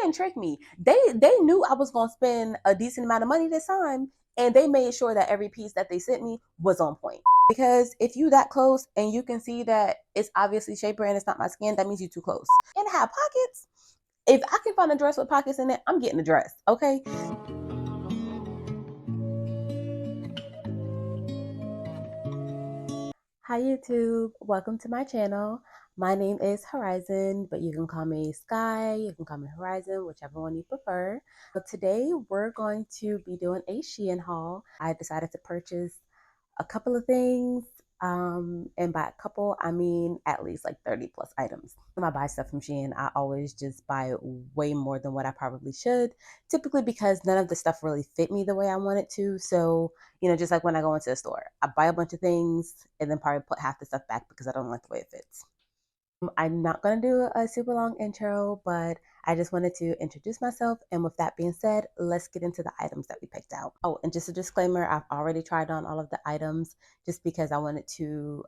Shein tricked me. They knew I was gonna spend a decent amount of money this time, and they made sure that every piece that they sent me was on point. Because if you that close and you can see that it's obviously shaper and it's not my skin, that means you're too close. And have pockets. If I can find a dress with pockets in it, I'm getting a dress. Okay. Hi YouTube, welcome to my channel. My name is Horizon, but you can call me Sky, you can call me Horizon, whichever one you prefer. But today we're going to be doing a Shein haul. I decided to purchase a couple of things, and by a couple I mean at least like 30 plus items. When I buy stuff from Shein, I always just buy way more than what I probably should, typically because none of the stuff really fit me the way I want it to. So just like when I go into a store, I buy a bunch of things and then probably put half the stuff back because I don't like the way it fits. I'm not going to do a super long intro, but I just wanted to introduce myself. And with that being said, let's get into the items that we picked out. Oh, and just a disclaimer, I've already tried on all of the items just because I wanted to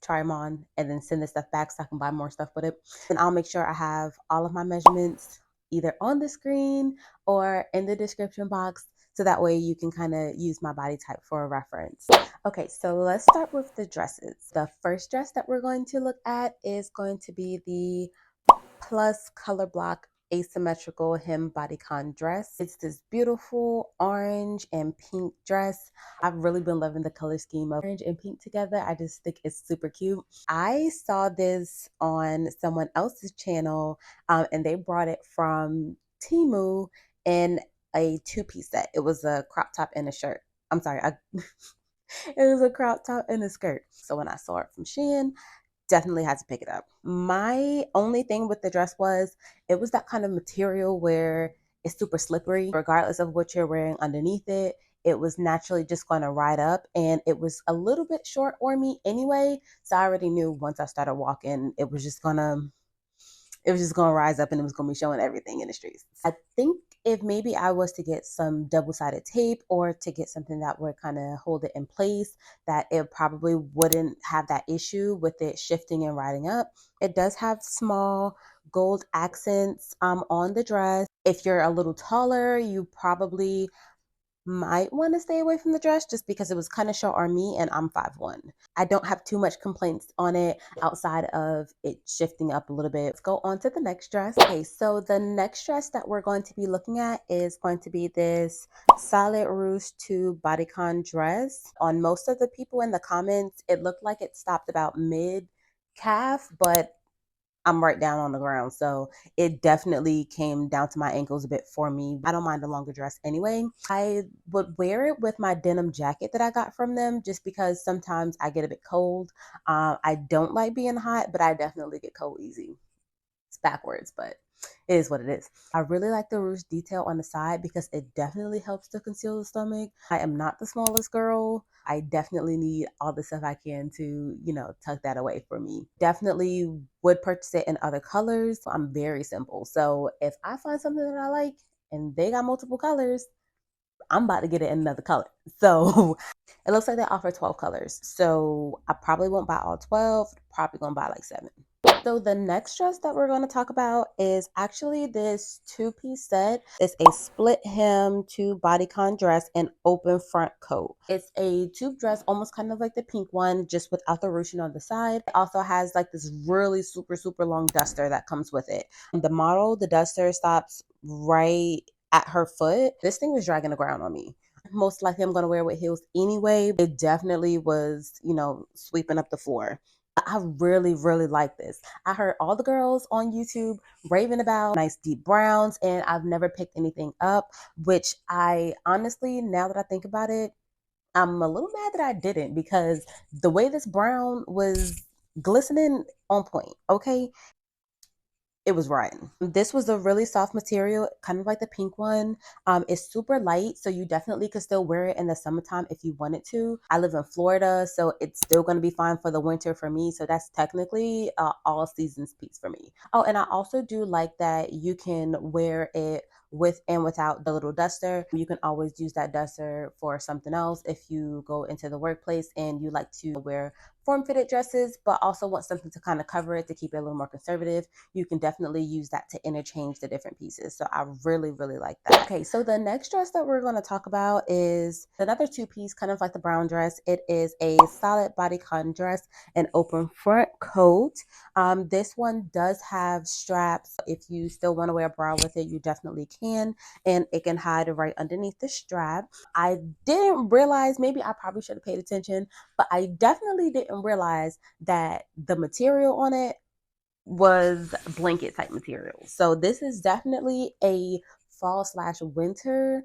try them on and then send the stuff back so I can buy more stuff with it. And I'll make sure I have all of my measurements either on the screen or in the description box, so that way you can kind of use my body type for a reference. Okay, so let's start with the dresses. The first dress that we're going to look at is going to be the Plus Color Block asymmetrical hem bodycon dress. It's this beautiful orange and pink dress. I've really been loving the color scheme of orange and pink together. I just think it's super cute. I saw this on someone else's channel, and they brought it from Temu in a two-piece set. It was a crop top and a shirt. I'm sorry, it was a crop top and a skirt. So when I saw it from Shein, definitely had to pick it up. My only thing with the dress was it was that kind of material where it's super slippery. Regardless of what you're wearing underneath it, it was naturally just going to ride up, and it was a little bit short on me anyway. So I already knew once I started walking, it was just gonna rise up and it was gonna be showing everything in the streets. I think if maybe I was to get some double-sided tape or to get something that would kind of hold it in place, that it probably wouldn't have that issue with it shifting and riding up. It does have small gold accents on the dress. If you're a little taller, you probably might want to stay away from the dress just because it was kind of short on me and I'm 5'1". I don't have too much complaints on it outside of it shifting up a little bit. Let's go on to the next dress. Okay, so the next dress that we're going to be looking at is going to be this Solid Rouge 2 bodycon dress. On most of the people in the comments, it looked like it stopped about mid calf, but I'm right down on the ground. So it definitely came down to my ankles a bit for me. I don't mind a longer dress anyway. I would wear it with my denim jacket that I got from them just because sometimes I get a bit cold. I don't like being hot, but I definitely get cold easy. It's backwards, but it is what it is. I really like the ruche detail on the side because it definitely helps to conceal the stomach. I am not the smallest girl. I definitely need all the stuff I can to, tuck that away for me. Definitely would purchase it in other colors. I'm very simple. So if I find something that I like and they got multiple colors, I'm about to get it in another color. So it looks like they offer 12 colors. So I probably won't buy all 12, probably gonna buy like 7. So the next dress that we're going to talk about is actually this two-piece set. It's a split hem to bodycon dress and open front coat. It's a tube dress, almost kind of like the pink one, just without the ruching on the side. It also has like this really super, super long duster that comes with it. The model, the duster stops right at her foot. This thing was dragging the ground on me. Most likely I'm going to wear it with heels anyway. It definitely was, sweeping up the floor. I really, really like this. I heard all the girls on YouTube raving about nice deep browns, and I've never picked anything up, which I honestly, now that I think about it, I'm a little mad that I didn't, because the way this brown was glistening, on point, okay? It was riding. This was a really soft material, kind of like the pink one. It's super light, so you definitely could still wear it in the summertime if you wanted to. I live in Florida, so it's still going to be fine for the winter for me. So that's technically all seasons piece for me. Oh, and I also do like that you can wear it with and without the little duster. You can always use that duster for something else if you go into the workplace and you like to wear form-fitted dresses, but also want something to kind of cover it to keep it a little more conservative, you can definitely use that to interchange the different pieces. So I really, really like that. Okay, so the next dress that we're going to talk about is another two-piece, kind of like the brown dress. It is a solid bodycon dress, an open front coat. This one does have straps. If you still want to wear a bra with it, you definitely can, and it can hide right underneath the strap. I didn't realize, maybe I probably should have paid attention, but I definitely didn't realize that the material on it was blanket type material. So this is definitely a fall slash winter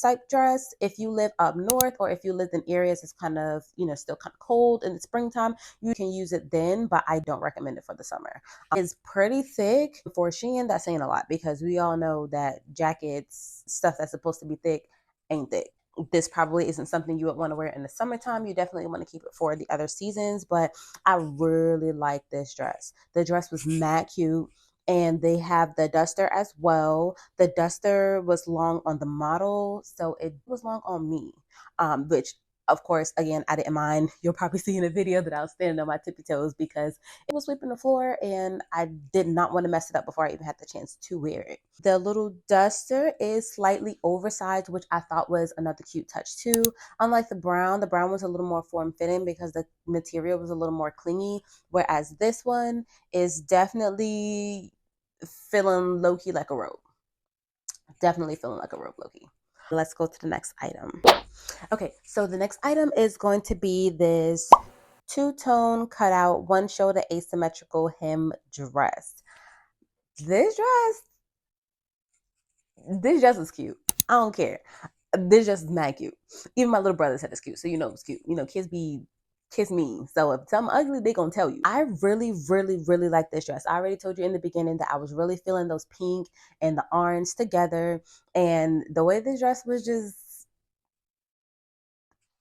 type dress. If you live up north, or if you live in areas it's kind of, still kind of cold in the springtime, you can use it then, but I don't recommend it for the summer. It's pretty thick. For SHEIN, that's saying a lot, because we all know that jackets, stuff that's supposed to be thick, ain't thick. This probably isn't something you would want to wear in the summertime. You definitely want to keep it for the other seasons, but I really like this dress. The dress was mad cute, and they have the duster as well. The duster was long on the model, so it was long on me, which of course, again, I didn't mind. You'll probably see in a video that I was standing on my tippy toes because it was sweeping the floor and I did not want to mess it up before I even had the chance to wear it. The little duster is slightly oversized, which I thought was another cute touch too. Unlike the brown was a little more form-fitting because the material was a little more clingy, whereas this one is definitely feeling low-key like a robe. Definitely feeling like a robe, low-key. Let's go to the next item. Okay, so the next item is going to be this two-tone cutout, one shoulder asymmetrical hem dress. This dress is cute. I don't care. This dress is mad cute. Even my little brother said it's cute, so you know it's cute. Kids mean. So if something ugly, they gonna tell you. I really, really, really like this dress. I already told you in the beginning that I was really feeling those pink and the orange together, and the way this dress was just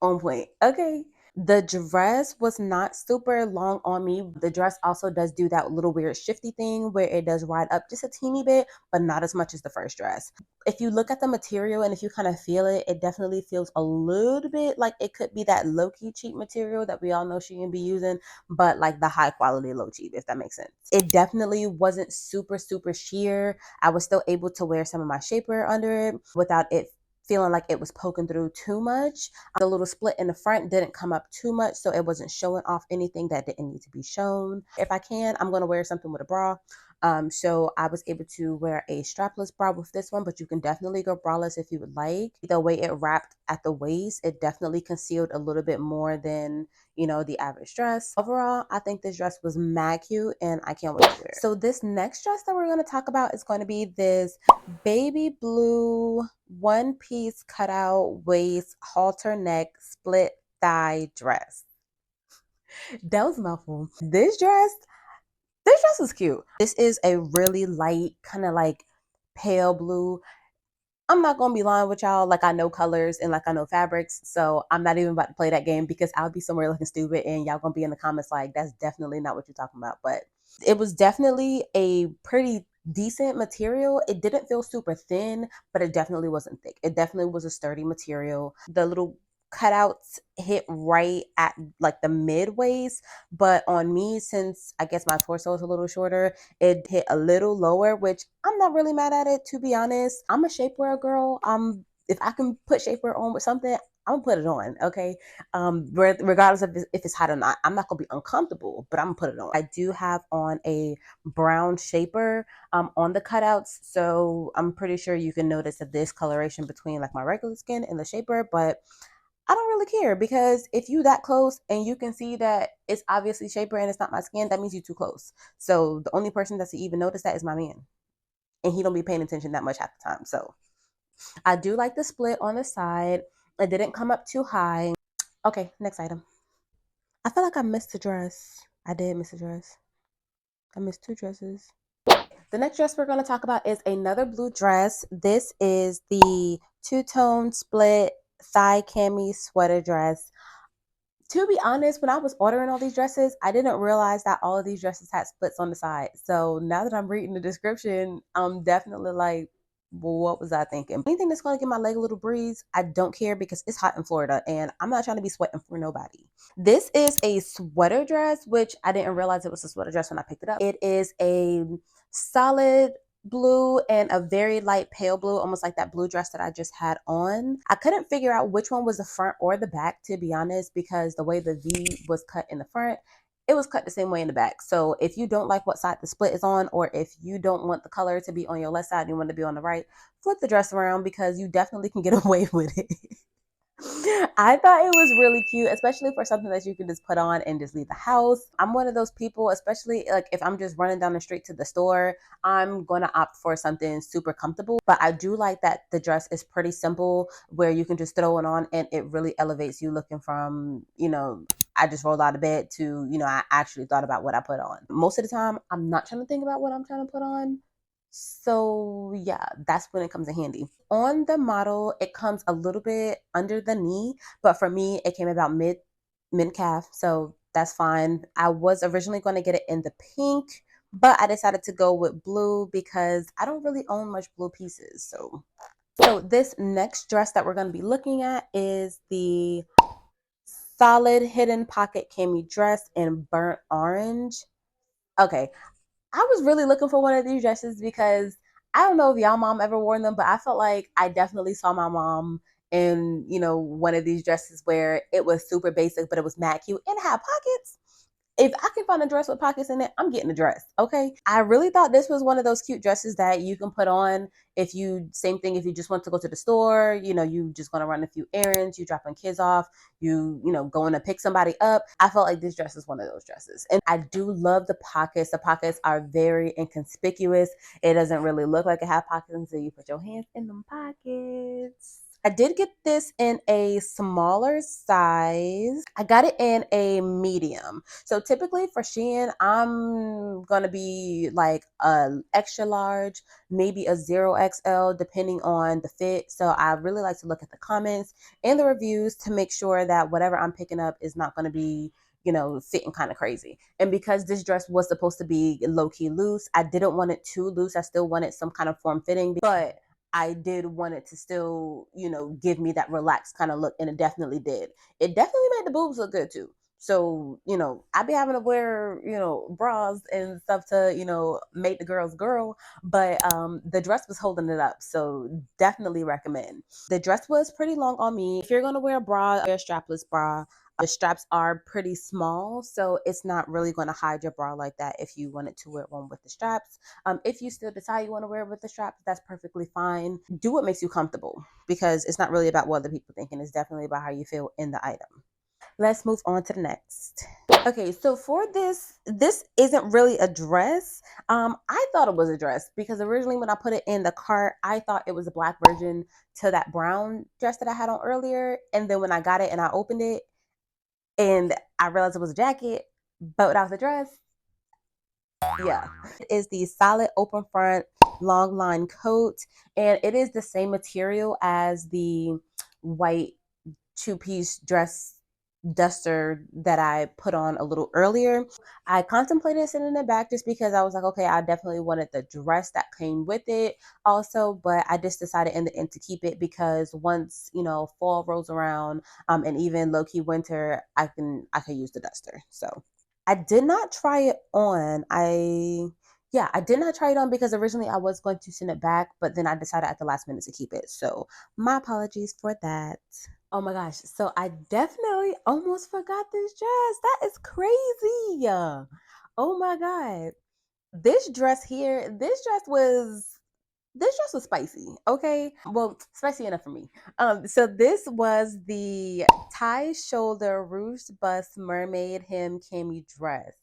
on point. Okay. The dress was not super long on me. The dress also does do that little weird shifty thing where it does ride up just a teeny bit, but not as much as the first dress. If you look at the material and if you kind of feel it, it definitely feels a little bit like it could be that low-key cheap material that we all know she can be using, but like the high quality low cheap, if that makes sense. It definitely wasn't super, super sheer. I was still able to wear some of my shapewear under it without it feeling like it was poking through too much. The little split in the front didn't come up too much, so it wasn't showing off anything that didn't need to be shown. If I can, I'm going to wear something with a bra. So I was able to wear a strapless bra with this one, but you can definitely go braless if you would like. The way it wrapped at the waist, it definitely concealed a little bit more than, the average dress. Overall, I think this dress was mad cute and I can't wait to wear it. So this next dress that we're going to talk about is going to be this baby blue one-piece cutout waist, halter neck, split thigh dress. That was a mouthful. This dress is cute. This is a really light, kind of like pale blue. I'm not gonna be lying with y'all, like I know colors and like I know fabrics, so I'm not even about to play that game because I'll be somewhere looking stupid and y'all gonna be in the comments like that's definitely not what you're talking about. But it was definitely a pretty decent material. It didn't feel super thin, but it definitely wasn't thick. It definitely was a sturdy material. The little cutouts hit right at like the mid waist, but on me, since I guess my torso is a little shorter, it hit a little lower, which I'm not really mad at it, to be honest. I'm a shapewear girl. If I can put shapewear on with something, I'm gonna put it on, okay? Regardless of if it's hot or not. I'm not gonna be uncomfortable, but I'm gonna put it on. I do have on a brown shaper on the cutouts, so I'm pretty sure you can notice a discoloration between like my regular skin and the shaper, but I don't really care because if you that close and you can see that it's obviously shaper and it's not my skin, that means you're too close. So the only person that's even notice that is my man, and he don't be paying attention that much half the time. So I do like the split on the side. It didn't come up too high. Okay, next item. I feel like I missed a dress. I did miss a dress. I missed two dresses. The next dress we're going to talk about is another blue dress. This is the two-tone split thigh cami sweater dress. To be honest, when I was ordering all these dresses, I didn't realize that all of these dresses had splits on the side. So now that I'm reading the description, I'm definitely like, What was I thinking? Anything that's gonna give my leg a little breeze, I don't care because it's hot in Florida and I'm not trying to be sweating for nobody. This is a sweater dress, which I didn't realize it was a sweater dress when I picked it up. It is a solid blue and a very light pale blue, almost like that blue dress that I just had on. I couldn't figure out which one was the front or the back, to be honest, because the way the V was cut in the front, it was cut the same way in the back. So if you don't like what side the split is on, or if you don't want the color to be on your left side and you want it to be on the right, flip the dress around because you definitely can get away with it. I thought it was really cute, especially for something that you can just put on and just leave the house. I'm one of those people, especially like if I'm just running down the street to the store, I'm going to opt for something super comfortable. But I do like that the dress is pretty simple where you can just throw it on and it really elevates you looking from, I just rolled out of bed to, I actually thought about what I put on. Most of the time, I'm not trying to think about what I'm trying to put on. So yeah, that's when it comes in handy. On the model, it comes a little bit under the knee, but for me, it came about mid calf, so that's fine. I was originally going to get it in the pink, but I decided to go with blue because I don't really own much blue pieces. So this next dress that we're going to be looking at is the solid hidden pocket cami dress in burnt orange. Okay, I was really looking for one of these dresses because I don't know if y'all mom ever worn them, but I felt like I definitely saw my mom in, one of these dresses where it was super basic, but it was mad cute and had pockets. If I can find a dress with pockets in it, I'm getting a dress. Okay. I really thought this was one of those cute dresses that you can put on if you, same thing, if you just want to go to the store, you just want to run a few errands, you dropping kids off, going to pick somebody up. I felt like this dress is one of those dresses. And I do love the pockets. The pockets are very inconspicuous. It doesn't really look like it has pockets until you put your hands in them pockets. I did get this in a smaller size. I got it in a medium. So typically for Shein, I'm going to be like a extra large, maybe a 0XL, depending on the fit. So I really like to look at the comments and the reviews to make sure that whatever I'm picking up is not going to be fitting kind of crazy. And because this dress was supposed to be low-key loose, I didn't want it too loose. I still wanted some kind of form fitting, but I did want it to still, give me that relaxed kind of look, and it definitely did. It definitely made the boobs look good too. So, I be having to wear, bras and stuff to, make the girls girl, but the dress was holding it up. So definitely recommend. The dress was pretty long on me. If you're gonna wear a bra, wear a strapless bra. The straps are pretty small, so it's not really going to hide your bra like that if you wanted to wear one with the straps. If you still decide you want to wear it with the straps, that's perfectly fine. Do what makes you comfortable because it's not really about what other people think, and it's definitely about how you feel in the item. Let's move on to the next. Okay, so for this isn't really a dress. I thought it was a dress because originally when I put it in the cart, I thought it was a black version to that brown dress that I had on earlier. And then when I got it and I opened it and I realized it was a jacket, but without the dress, yeah. It is the solid open front long line coat, and it is the same material as the white two-piece dress duster that I put on a little earlier. I contemplated sending it back just because I was like, okay, I definitely wanted the dress that came with it also, but I just decided in the end to keep it because once, fall rolls around, and even low key winter, I can use the duster. So I did not try it on. I did not try it on because originally I was going to send it back, but then I decided at the last minute to keep it. So my apologies for that. Oh my gosh. So I definitely almost forgot this dress. That is crazy. Oh my God. This dress was spicy. Okay. Well, spicy enough for me. So this was the tie shoulder ruched bust mermaid hem cami dress.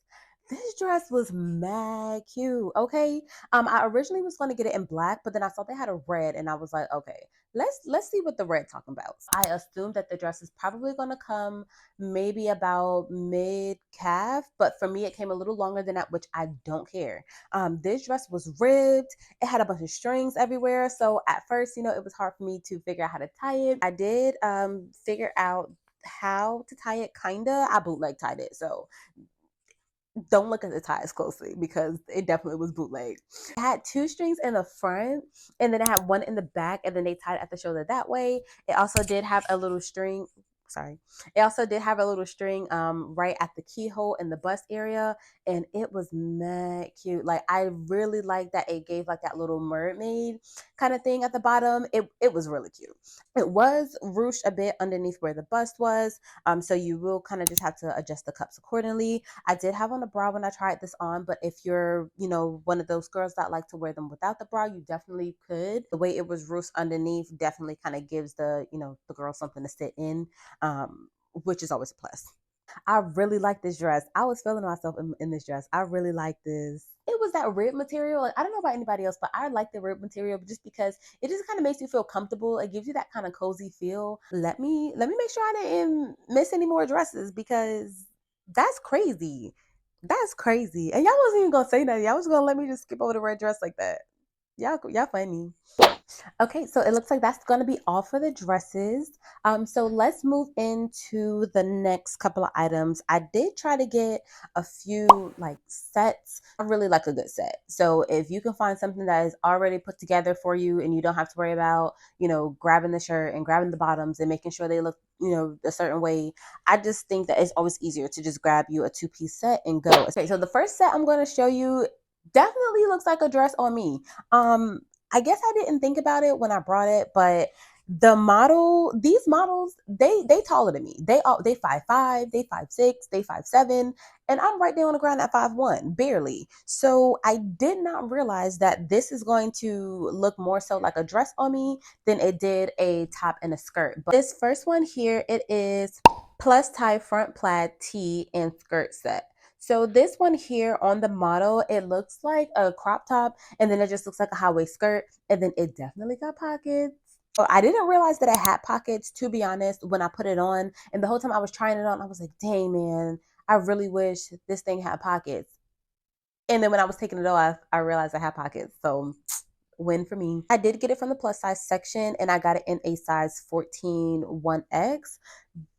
This dress was mad cute. Okay. I originally was going to get it in black, but then I saw they had a red, and I was like, okay, let's see what the red talking about. I assumed that the dress is probably going to come maybe about mid calf, but for me, it came a little longer than that, which I don't care. This dress was ribbed. It had a bunch of strings everywhere. So at first, it was hard for me to figure out how to tie it. I did figure out how to tie it, kinda. I bootleg tied it. So don't look at the ties closely because it definitely was bootleg. It had two strings in the front and then it had one in the back and then they tied it at the shoulder that way. It also did have a little string. Sorry. It also did have a little string right at the keyhole in the bust area and it was mad cute. Like I really like that it gave like that little mermaid kind of thing at the bottom. It was really cute. It was ruched a bit underneath where the bust was. So you will kind of just have to adjust the cups accordingly. I did have on a bra when I tried this on, but if you're, one of those girls that like to wear them without the bra, you definitely could. The way it was ruched underneath definitely kind of gives the girl something to sit in, which is always a plus. I really like this dress. I was feeling myself in this dress. I really like this. It was that rib material. Like, I don't know about anybody else, but I like the rib material just because it just kind of makes you feel comfortable. It gives you that kind of cozy feel. Let me make sure I didn't miss any more dresses because that's crazy. That's crazy. And y'all wasn't even gonna say nothing. Y'all was gonna let me just skip over the red dress like that. Y'all funny. Okay, so it looks like that's going to be all for the dresses. So let's move into the next couple of items. I did try to get a few like sets. I really like a good set. So if you can find something that is already put together for you and you don't have to worry about, grabbing the shirt and grabbing the bottoms and making sure they look, a certain way, I just think that it's always easier to just grab you a two-piece set and go. Okay, so the first set I'm going to show you definitely looks like a dress on me. I guess I didn't think about it when I brought it, but these models, they taller than me. They 5'5", they 5'6", they 5'7", and I'm right there on the ground at 5'1", barely. So I did not realize that this is going to look more so like a dress on me than it did a top and a skirt. But this first one here, it is plus tie front plaid tee and skirt set. So this one here on the model, it looks like a crop top and then it just looks like a high waist skirt and then it definitely got pockets. So I didn't realize that it had pockets, to be honest, when I put it on. And the whole time I was trying it on, I was like, dang, man, I really wish this thing had pockets. And then when I was taking it off, I realized I had pockets. So win for me. I did get it from the plus size section and I got it in a size 14 1X.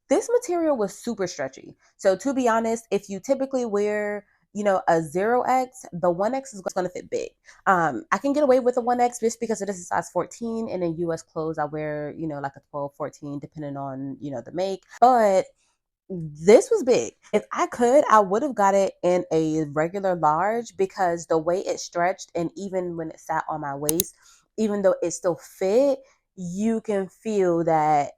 This material was super stretchy. So to be honest, if you typically wear, a 0X, the 1X is going to fit big. I can get away with a 1X just because it is a size 14 and in US clothes I wear, like a 12, 14, depending on, the make. But this was big. If I could, I would have got it in a regular large because the way it stretched and even when it sat on my waist, even though it still fit, you can feel that,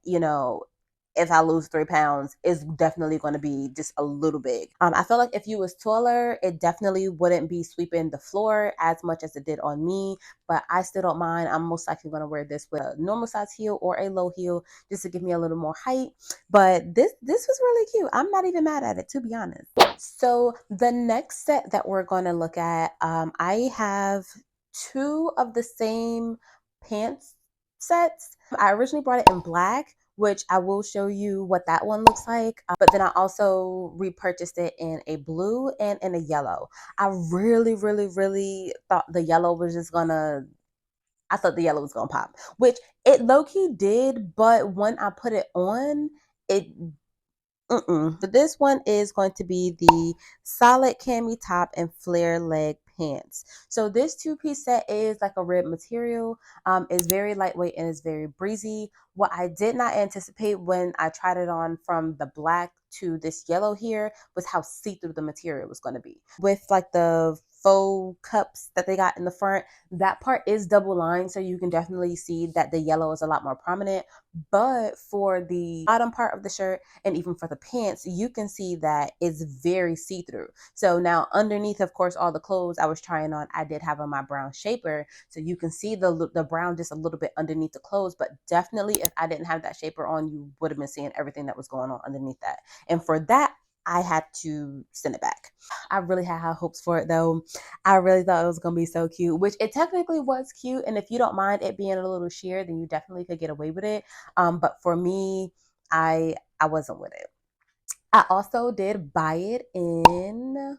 if I lose 3 pounds, it's definitely going to be just a little big. I feel like if you was taller, it definitely wouldn't be sweeping the floor as much as it did on me, but I still don't mind. I'm most likely going to wear this with a normal size heel or a low heel just to give me a little more height. But this was really cute. I'm not even mad at it, to be honest. So the next set that we're going to look at, I have two of the same pants sets. I originally brought it in black, which I will show you what that one looks like. But then I also repurchased it in a blue and in a yellow. I really, really, really thought the yellow was just gonna I thought the yellow was gonna pop, which it low key did, but when I put it on, it So this one is going to be the solid cami top and flare leg pants. So this two-piece set is like a rib material. It's very lightweight and it's very breezy. What I did not anticipate when I tried it on from the black to this yellow here was how see-through the material was going to be. With like the faux cups that they got in the front, that part is double lined, so you can definitely see that the yellow is a lot more prominent. But for the bottom part of the shirt, and even for the pants, you can see that it's very see-through. So now underneath, of course, all the clothes I was trying on, I did have on my brown shaper. So you can see the brown just a little bit underneath the clothes, but definitely if I didn't have that shaper on, you would have been seeing everything that was going on underneath that. And for that, I had to send it back. I really had high hopes for it though. I really thought it was going to be so cute, which it technically was cute. And if you don't mind it being a little sheer, then you definitely could get away with it. But for me, I wasn't with it. I also did buy it in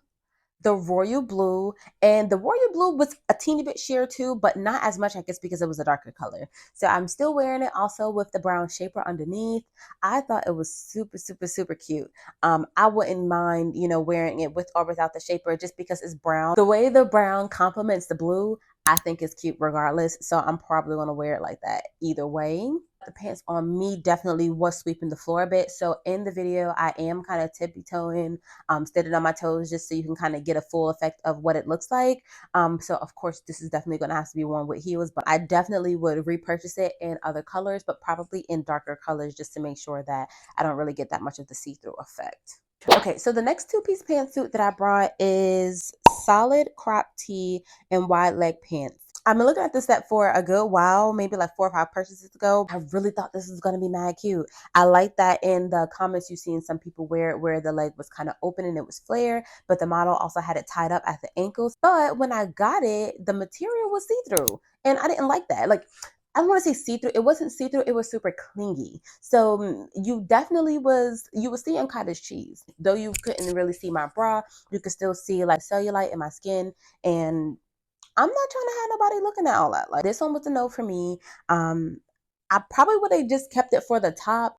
the royal blue, and the royal blue was a teeny bit sheer too, but not as much, I guess, because it was a darker color. So I'm still wearing it also with the brown shaper underneath. I thought it was super, super, super cute. I wouldn't mind, wearing it with or without the shaper just because it's brown. The way the brown complements the blue, I think is cute regardless. So I'm probably gonna wear it like that either way. The pants on me definitely was sweeping the floor a bit. So in the video, I am kind of tippy toeing, standing on my toes just so you can kind of get a full effect of what it looks like. So of course, this is definitely going to have to be worn with heels, but I definitely would repurchase it in other colors, but probably in darker colors just to make sure that I don't really get that much of the see-through effect. Okay, so the next two-piece pantsuit that I brought is solid crop tee and wide leg pants. I've been looking at this set for a good while, maybe like 4 or 5 purchases ago. I really thought this was going to be mad cute. I like that in the comments you've seen some people wear it where the leg was kind of open and it was flare, but the model also had it tied up at the ankles. But when I got it, the material was see-through and I didn't like that. Like, I don't want to say see-through. It wasn't see-through. It was super clingy. So you definitely you would see cottage cheese. Though you couldn't really see my bra, you could still see like cellulite in my skin. And I'm not trying to have nobody looking at all that. Like, this one was a no for me. I probably would have just kept it for the top.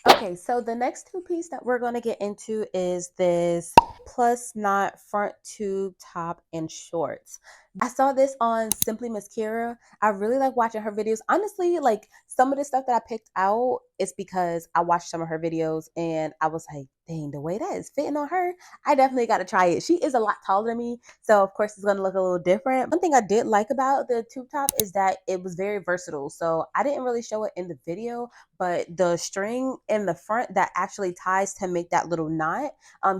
Okay, so the next two-piece that we're going to get into is this plus knot front tube top and shorts. I saw this on Simply Miss Kira. I really like watching her videos. Honestly, like some of the stuff that I picked out is because I watched some of her videos and I was like, dang, the way that is fitting on her, I definitely got to try it. She is a lot taller than me, so of course it's going to look a little different. One thing I did like about the tube top is that it was very versatile. So I didn't really show it in the video, but the string in the front that actually ties to make that little knot,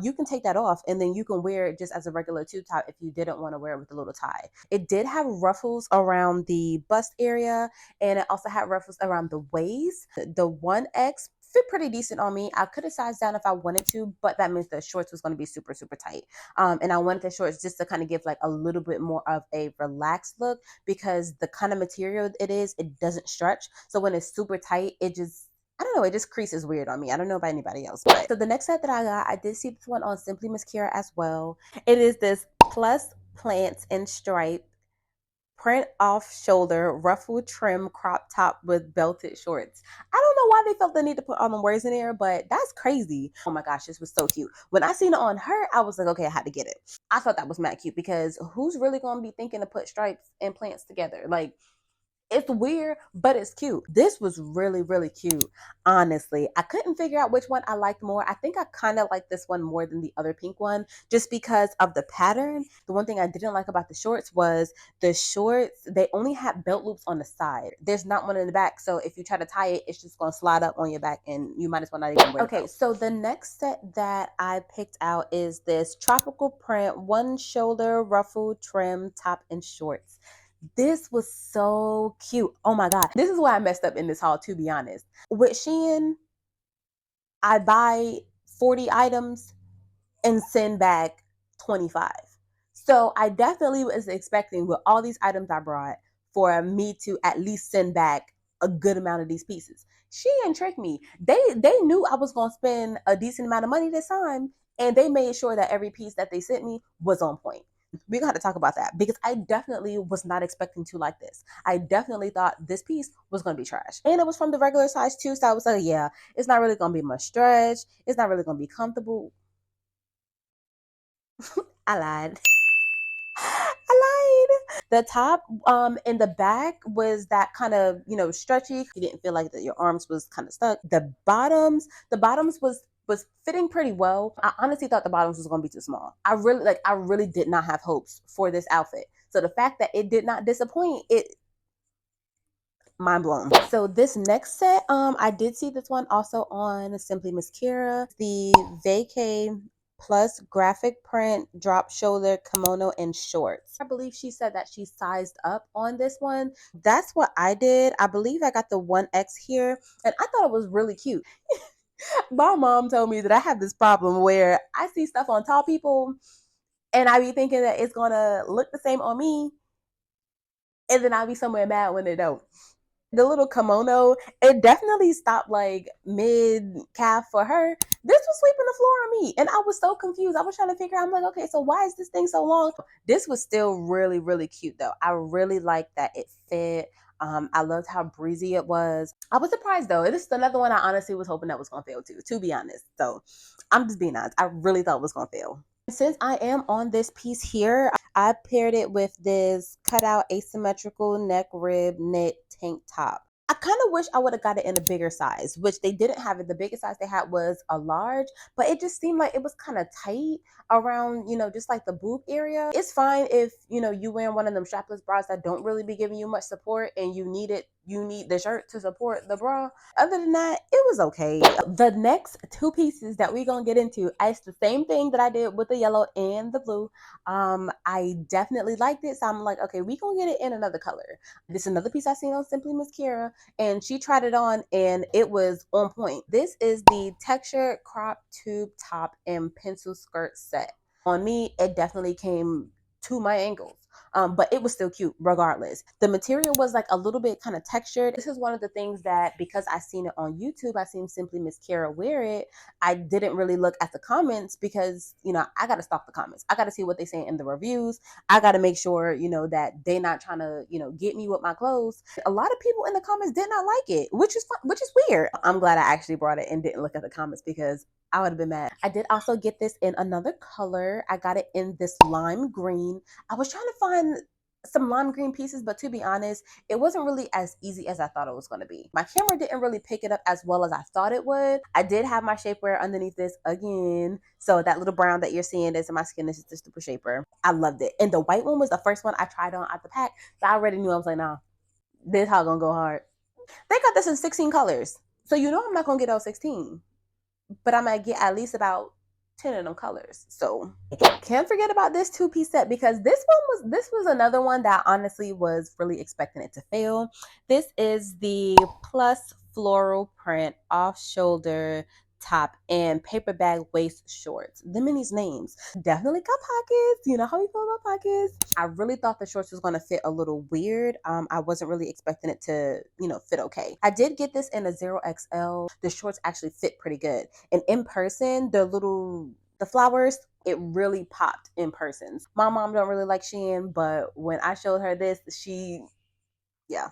you can take that off and then you can wear it just as a regular tube top if you didn't want to wear it with a little tie. It did have ruffles around the bust area and it also had ruffles around the waist. The 1X fit pretty decent on me. I could have sized down if I wanted to, but that means the shorts was going to be super, super tight. And I wanted the shorts just to kind of give like a little bit more of a relaxed look because the kind of material it is, it doesn't stretch. So when it's super tight, it just, I don't know, it just creases weird on me. I don't know about anybody else. But so the next set that I got, I did see this one on Simply Miss Kira as well. It is this plus plants and stripe print off shoulder ruffle trim crop top with belted shorts. I don't know why they felt the need to put all the words in there, but that's crazy. Oh my gosh, this was so cute. When I seen it on her, I was like, okay, I had to get it. I thought that was mad cute because who's really gonna be thinking to put stripes and plants together? Like, it's weird, but it's cute. This was really, really cute. Honestly, I couldn't figure out which one I liked more. I think I kind of like this one more than the other pink one just because of the pattern. The one thing I didn't like about the shorts was the shorts, they only had belt loops on the side. There's not one in the back. So if you try to tie it, it's just going to slide up on your back and you might as well not even wear it. Okay, so the next set that I picked out is this tropical print, one shoulder ruffle trim top and shorts. This was so cute. Oh my God. This is why I messed up in this haul, to be honest. With Shein, I buy 40 items and send back 25. So I definitely was expecting with all these items I brought for me to at least send back a good amount of these pieces. She didn't trick me. They knew I was gonna spend a decent amount of money this time, and they made sure that every piece that they sent me was on point. We got to talk about that because I definitely was not expecting to like this. I definitely thought this piece was going to be trash. And it was from the regular size too. So I was like, yeah, it's not really going to be much stretch. It's not really going to be comfortable. I lied. I lied. The top in the back was that kind of, stretchy. You didn't feel like that your arms was kind of stuck. The bottoms was fitting pretty well. I honestly thought the bottoms was going to be too small. I really did not have hopes for this outfit. So the fact that it did not disappoint, it mind blown. So this next set, I did see this one also on Simply Miss Kira, the vacay plus graphic print drop shoulder kimono and shorts. I believe she said that she sized up on this one. That's what I did. I believe I got the 1X here and I thought it was really cute. My mom told me that I have this problem where I see stuff on tall people and I be thinking that it's gonna look the same on me and then I'll be somewhere mad when they don't. The little kimono, it definitely stopped like mid calf for her. This was sweeping the floor on me, and I was so confused. I was trying to figure out, I'm like, okay, so why is this thing so long? This was still really, really cute though. I really liked that it fit. I loved how breezy it was. I was surprised though. This is another one I honestly was hoping that was gonna fail too, to be honest. So I'm just being honest. I really thought it was gonna fail. Since I am on this piece here, I paired it with this cutout asymmetrical neck rib knit tank top. I kind of wish I would have got it in a bigger size, which they didn't have it. The biggest size they had was a large, but it just seemed like it was kind of tight around, just like the boob area. It's fine if, you wearing one of them strapless bras that don't really be giving you much support and you need the shirt to support the bra. Other than that, it was okay. The next two pieces that we're gonna get into, it's the same thing that I did with the yellow and the blue. I definitely liked it, so I'm like, okay, we gonna get it in another color. This is another piece I seen on Simply Miss Kira, and she tried it on, and it was on point. This is the textured crop tube top and pencil skirt set. On me, it definitely came to my ankles. But it was still cute regardless. The material was like a little bit kind of textured. This is one of the things that, because I seen it on YouTube, I seen Simply Miss Kara wear it, I didn't really look at the comments because, I got to stalk the comments. I got to see what they say in the reviews. I got to make sure, that they not trying to, get me with my clothes. A lot of people in the comments did not like it, which is fun, which is weird. I'm glad I actually brought it and didn't look at the comments because I would have been mad. I did also get this in another color. I got it in this lime green. I was trying to find some lime green pieces, but to be honest, it wasn't really as easy as I thought it was going to be. My camera didn't really pick it up as well as I thought it would. I did have my shapewear underneath this again. So that little brown that you're seeing is in my skin. This is the super shaper. I loved it. And the white one was the first one I tried on out the pack. So I already knew. I was like, nah, this how gonna go hard. They got this in 16 colors. So I'm not gonna get all 16, but I might get at least about 10 of them colors. So can't forget about this two-piece set because this was another one that honestly was really expecting it to fail. This is the plus floral print off shoulder top and paper bag waist shorts. Them in these names definitely got pockets. You know how we feel about pockets. I really thought the shorts was going to fit a little weird. I wasn't really expecting it to fit okay. I did get this in a 0XL. The shorts actually fit pretty good, and in person the flowers, it really popped in person. My mom don't really like SHEIN, but when I showed her this, yeah,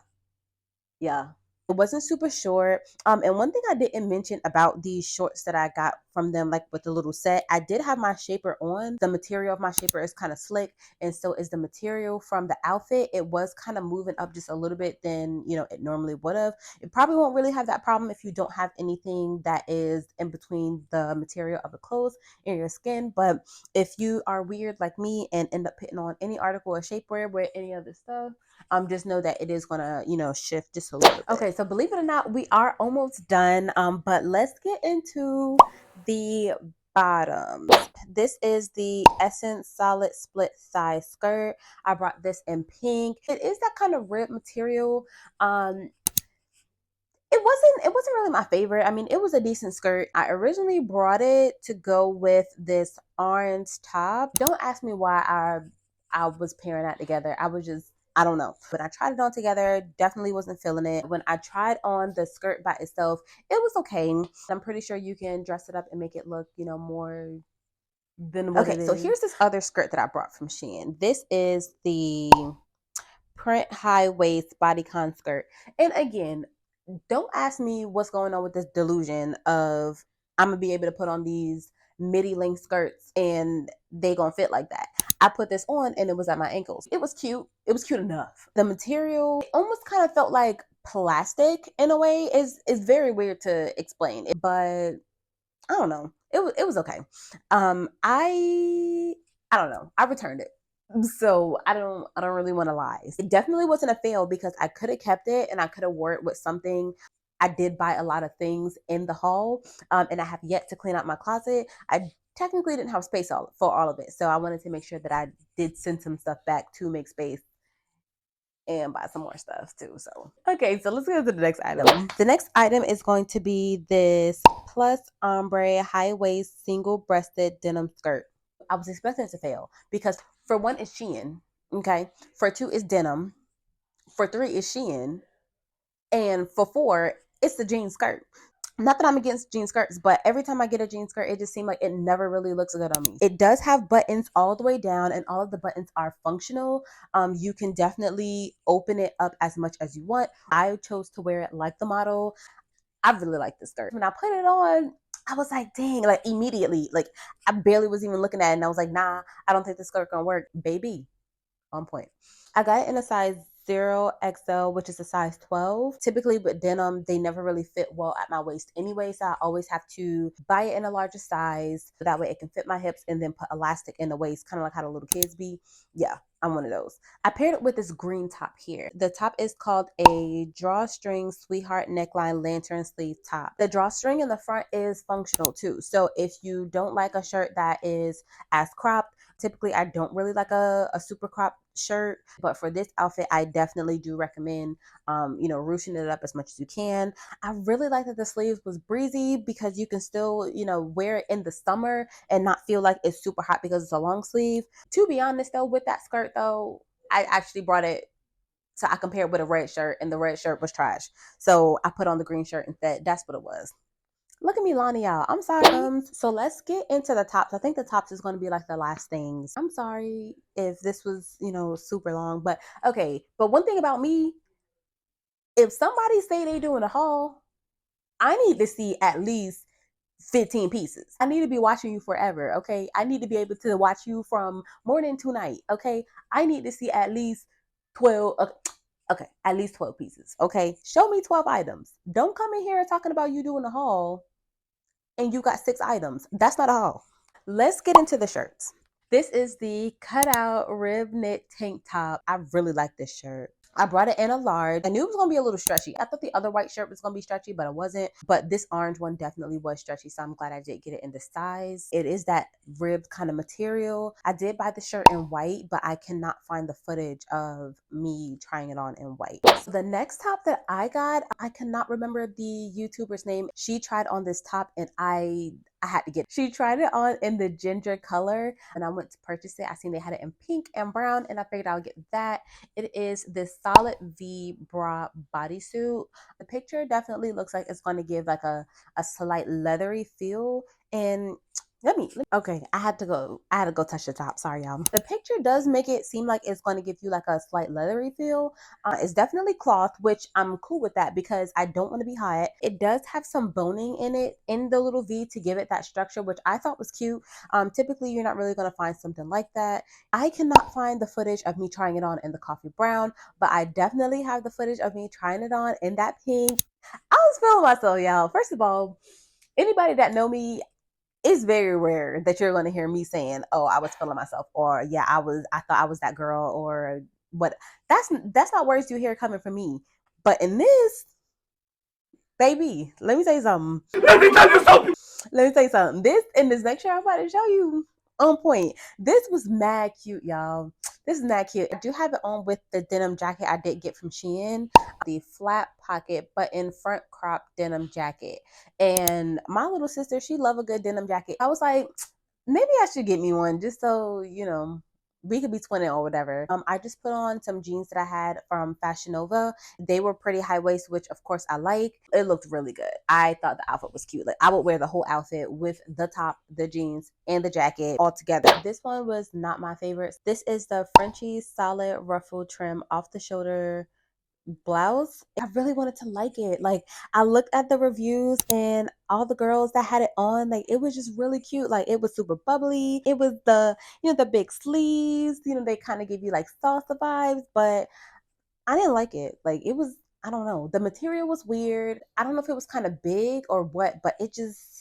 yeah. It wasn't super short. And one thing I didn't mention about these shorts that I got from them, like with the little set, I did have my shaper on. The material of my shaper is kind of slick, and so is the material from the outfit. It was kind of moving up just a little bit than it normally would have. It probably won't really have that problem if you don't have anything that is in between the material of the clothes and your skin. But if you are weird like me and end up putting on any article of shapewear with any other stuff, just know that it is gonna, shift just a little bit. Okay, so believe it or not, we are almost done. But let's get into the bottoms. This is the Essence Solid Split Size Skirt. I brought this in pink. It is that kind of rib material. It wasn't really my favorite. I mean, it was a decent skirt. I originally brought it to go with this orange top. Don't ask me why I was pairing that together. I don't know. But I tried it on together, definitely wasn't feeling it. When I tried on the skirt by itself, it was okay. I'm pretty sure you can dress it up and make it look, more than what it is. Okay, so here's this other skirt that I brought from SHEIN. This is the print high waist bodycon skirt. And again, don't ask me what's going on with this delusion of I'm gonna be able to put on these midi length skirts and they gonna fit like that. I put this on and it was at my ankles. It was cute. It was cute enough. The material almost kind of felt like plastic in a way. Is very weird to explain, but I don't know. It was okay. I don't know. I returned it. So I don't really want to lie. It definitely wasn't a fail because I could have kept it and I could have wore it with something. I did buy a lot of things in the haul, and I have yet to clean out my closet. I technically didn't have space for all of it, so I wanted to make sure that I did send some stuff back to make space and buy some more stuff too. So okay, so let's go to the next item. The next item is going to be this plus ombre high waist single breasted denim skirt. I was expecting it to fail because for one, it's SHEIN. Okay. For two, it's denim. For three, it's SHEIN. And for four, it's the jean skirt. Not that I'm against jean skirts, but every time I get a jean skirt, it just seems like it never really looks good on me. It does have buttons all the way down, and all of the buttons are functional. You can definitely open it up as much as you want. I chose to wear it like the model. I really like this skirt. When I put it on, I was like, dang, like immediately, like I barely was even looking at it, and I was like, nah, I don't think this skirt gonna work, baby. On point. I got it in a size 0XL, which is a size 12. Typically with denim, they never really fit well at my waist anyway, so I always have to buy it in a larger size so that way it can fit my hips and then put elastic in the waist, kind of like how the little kids be. Yeah, I'm one of those. I paired it with this green top here. The top is called a drawstring sweetheart neckline lantern sleeve top. The drawstring in the front is functional too. So if you don't like a shirt that is as cropped, typically I don't really like a super crop shirt, but for this outfit I definitely do recommend ruching it up as much as you can. I really like that the sleeves was breezy because you can still wear it in the summer and not feel like it's super hot because it's a long sleeve. To be honest though, with that skirt though, I actually brought it, so I compared with a red shirt, and the red shirt was trash, so I put on the green shirt instead. That's what it was. Look at me, Lonnie, y'all. I'm sorry. So let's get into the tops. I think the tops is going to be like the last things. I'm sorry if this was, super long, but okay. But one thing about me, if somebody say they doing a haul, I need to see at least 15 pieces. I need to be watching you forever, okay? I need to be able to watch you from morning to night, okay? I need to see at least 12, okay, at least 12 pieces, okay? Show me 12 items. Don't come in here talking about you doing a haul and you got 6 items. That's not a haul. Let's get into the shirts. This is the cutout rib knit tank top. I really like this shirt. I brought it in a large. I knew it was going to be a little stretchy. I thought the other white shirt was going to be stretchy, but it wasn't. But this orange one definitely was stretchy, so I'm glad I did get it in the size. It is that ribbed kind of material. I did buy the shirt in white, but I cannot find the footage of me trying it on in white. So the next top that I got, I cannot remember the YouTuber's name. She tried on this top and I had to get it. She tried it on in the ginger color and I went to purchase it. I seen they had it in pink and brown and I figured I'll get that. It is this solid V bra bodysuit. The picture definitely looks like it's going to give like a slight leathery feel. And okay, I had to go touch the top. Sorry, y'all. The picture does make it seem like it's going to give you like a slight leathery feel. It's definitely cloth, which I'm cool with that because I don't want to be hot. It does have some boning in it in the little V to give it that structure, which I thought was cute. Typically you're not really going to find something like that. I cannot find the footage of me trying it on in the coffee brown, but I definitely have the footage of me trying it on in that pink. I was feeling myself, y'all. First of all, anybody that know me, it's very rare that you're going to hear me saying, "Oh, I was feeling myself," or "Yeah, I thought I was that girl," or what. That's not words you hear coming from me. But in this, baby, let me tell you something. Let me tell you something. Let me tell you something. This in this next shirt I'm about to show you, on point. This was mad cute, y'all. This is mad cute. I do have it on with the denim jacket I did get from SHEIN, the flat pocket button front crop denim jacket. And my little sister, she love a good denim jacket. I was like, maybe I should get me one just so we could be twinning or whatever. I just put on some jeans that I had from Fashion Nova. They were pretty high waist, which of course I like. It looked really good. I thought the outfit was cute. Like I would wear the whole outfit with the top, the jeans, and the jacket all together. This one was not my favorite. This is the Frenchy solid ruffle trim off the shoulder blouse. I really wanted to like it. Like I looked at the reviews and all the girls that had it on, like it was just really cute. Like it was super bubbly. It was the big sleeves, they kind of give you like salsa vibes, but I didn't like it. Like it was, I don't know. The material was weird. I don't know if it was kind of big or what, but it just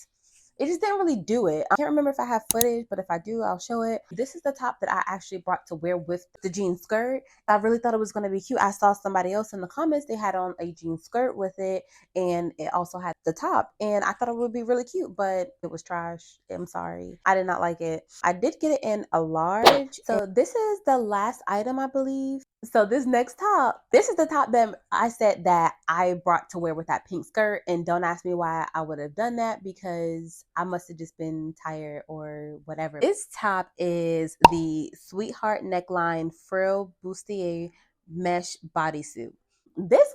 didn't really do it. I can't remember if I have footage, but if I do, I'll show it. This is the top that I actually brought to wear with the jean skirt. I really thought it was going to be cute. I saw somebody else in the comments, they had on a jean skirt with it, and it also had the top. And I thought it would be really cute, but it was trash. I'm sorry. I did not like it. I did get it in a large. So this is the last item, I believe. So this next top, this is the top that I said that I brought to wear with that pink skirt. And don't ask me why I would have done that because I must have just been tired or whatever. This top is the Sweetheart neckline frill bustier mesh bodysuit. this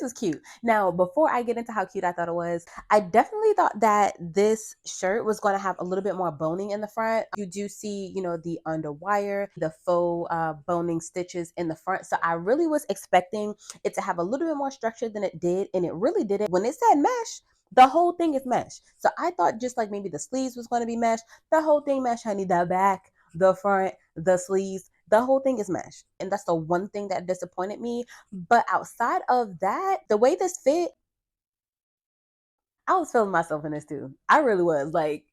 was cute. Now, before I get into how cute I thought it was, I definitely thought that this shirt was going to have a little bit more boning in the front. You do see, the underwire, the faux boning stitches in the front. So I really was expecting it to have a little bit more structure than it did, and it really didn't. When it said mesh, the whole thing is mesh. So I thought just like maybe the sleeves was going to be mesh. The whole thing mesh, honey. The back, the front, the sleeves, the whole thing is mesh. And that's the one thing that disappointed me. But outside of that, the way this fit, I was feeling myself in this too. I really was. Like,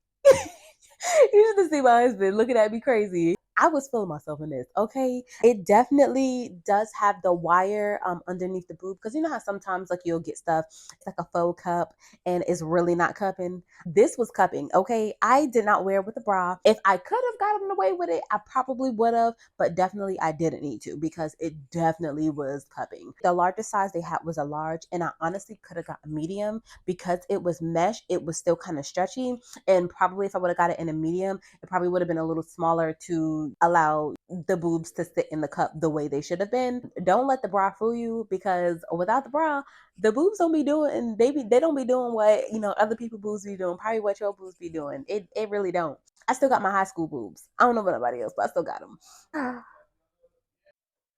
you should see my husband looking at me crazy. I was feeling myself in this. Okay, it definitely does have the wire underneath the boob, because you know how sometimes like you'll get stuff, it's like a faux cup and it's really not cupping. This was cupping. Okay, I did not wear it with a bra. If I could have gotten away with it, I probably would have, but definitely I didn't need to, because it definitely was cupping. The largest size they had was a large, and I honestly could have got a medium because it was mesh. It was still kind of stretchy, and probably if I would have got it in a medium, it probably would have been a little smaller to allow the boobs to sit in the cup the way they should have been. Don't let the bra fool you, because without the bra, the boobs don't be doing, they don't be doing what other people boobs be doing, probably what your boobs be doing. It really don't. I still got my high school boobs. I don't know about nobody else, but I still got them.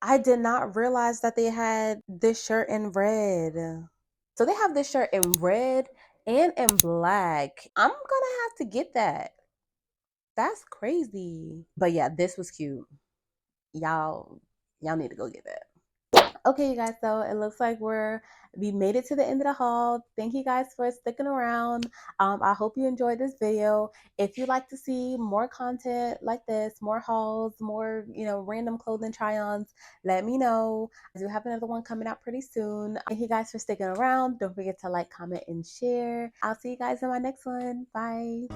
I did not realize that they had this shirt in red. So they have this shirt in red and in black. I'm gonna have to get that. That's crazy. But yeah, this was cute. Y'all need to go get that. Okay, you guys, so it looks like we made it to the end of the haul. Thank you guys for sticking around. I hope you enjoyed this video. If you'd like to see more content like this, more hauls, more random clothing try-ons, let me know. I do have another one coming out pretty soon. Thank you guys for sticking around. Don't forget to like, comment, and share. I'll see you guys in my next one. Bye.